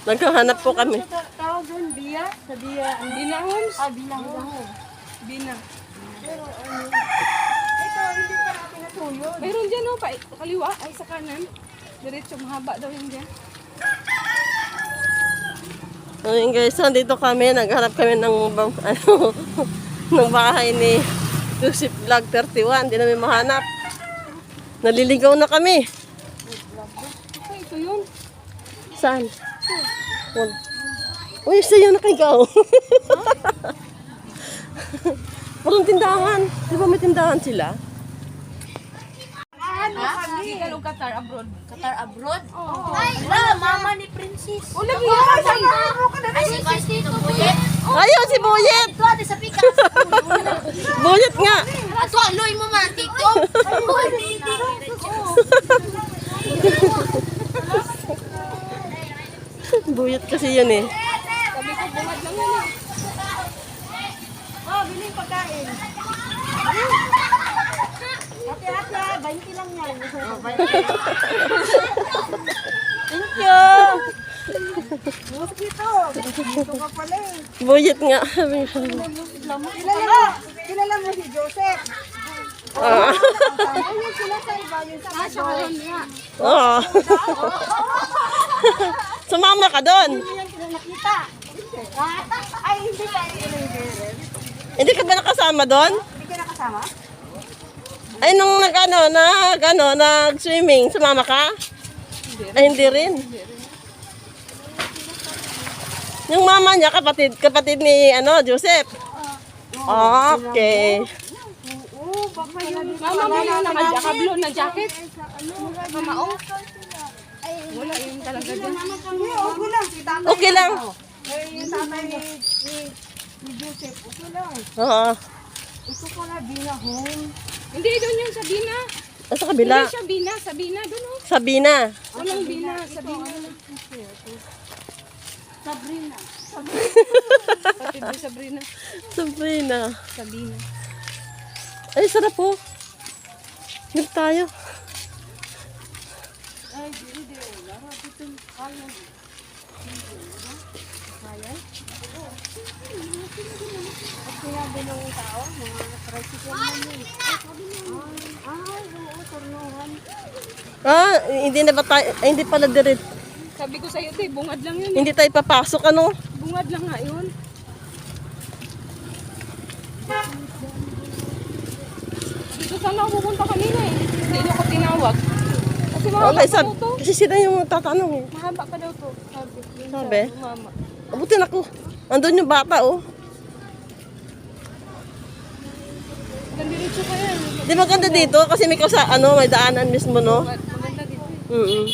Naghahanap po kami. Tawag doon, Bia? Sa Bia. Bina Homes. Bina Homes. Bina. Pero ano, ito, hindi pa natin natuyod. Mayroon dyan o, kaliwa, ay sa kanan. Diretso, mahaba daw yun dyan. Ayun guys, dito kami, naghanap kami ng ng bahay ni Joseph Vlog 31. Hindi namin mahanap. Naliligaw na kami. Ito, ito yun. Saan? Uy, sa'yo nakagaw. Parang tindahan. Di ba may tindahan sila? Hindi ka lang Qatar abroad. Qatar abroad? Oo. Ay, wala, mama ni Princess. O, lagi yan. Ay, si Basti ito, Buyet. Ayun, si Buyet! Ito, ate sa pikas. Buyet nga! Ito, aloy mo man, TikTok. Buyet kasi yun eh. Sabi ko, bungad lang yun eh. Oh, biling pagkain. Ate, 20 lang yan. Oh, 20. Thank you. Mosquito. Dito ka pala eh. Buyet nga. Kilala mo si Joseph. Ah. Ayun sila sa iba, yun sa kadoy. Oo. Sumama ka doon. Hindi yan sila nakita. Ay, hindi ka. Hindi ka ba nakasama doon? Hindi ka nakasama? Ay, nung nag-swimming, sumama ka? Ay, hindi rin. Yung mama niya, kapatid ni, Joseph. Okay. Oo, baka yun. Mama mo yung nakablo na jacket. Mama, oh. Wala yun talaga dyan. Okay lang, si tatay. Okay lang. Yung tatay ni Joseph, okay lang. Oo. Ito pala, Bina Home. Hindi, doon yung sa Bina. Sa kabila. Hindi siya Bina, sa Bina, doon oh. Sabina. Walang Bina, sa Bina. Sabrina. Kapatid ni Sabrina. Sabrina. Sa Bina. Ay, sarap po. Dito tayo. Ay, hindi. Lara, dito. Kaya. Kaya? At sinabi ng tao, mga tricycle na yun. Ay, oo, turnuhan. Ah, hindi na ba tayo, ay, hindi pala direct. Sabi ko sa'yo, te, bungad lang yun. Hindi tayo papasok, Bungad lang nga yun. Dito sana ako pupunta kanina eh. Hindi niyo ako tinawag. Kasi mahaba Okay, pa daw to. kasi sila yung tatanong eh. Mahaba pa daw to. Sabi. Yun Sabi? sa mama. Abutin ako. Andun yung bata, oh. Gandiretso ka yan. Di ba ganda dito? Kasi may may daanan mismo, no? Maganda dito. Mm-mm.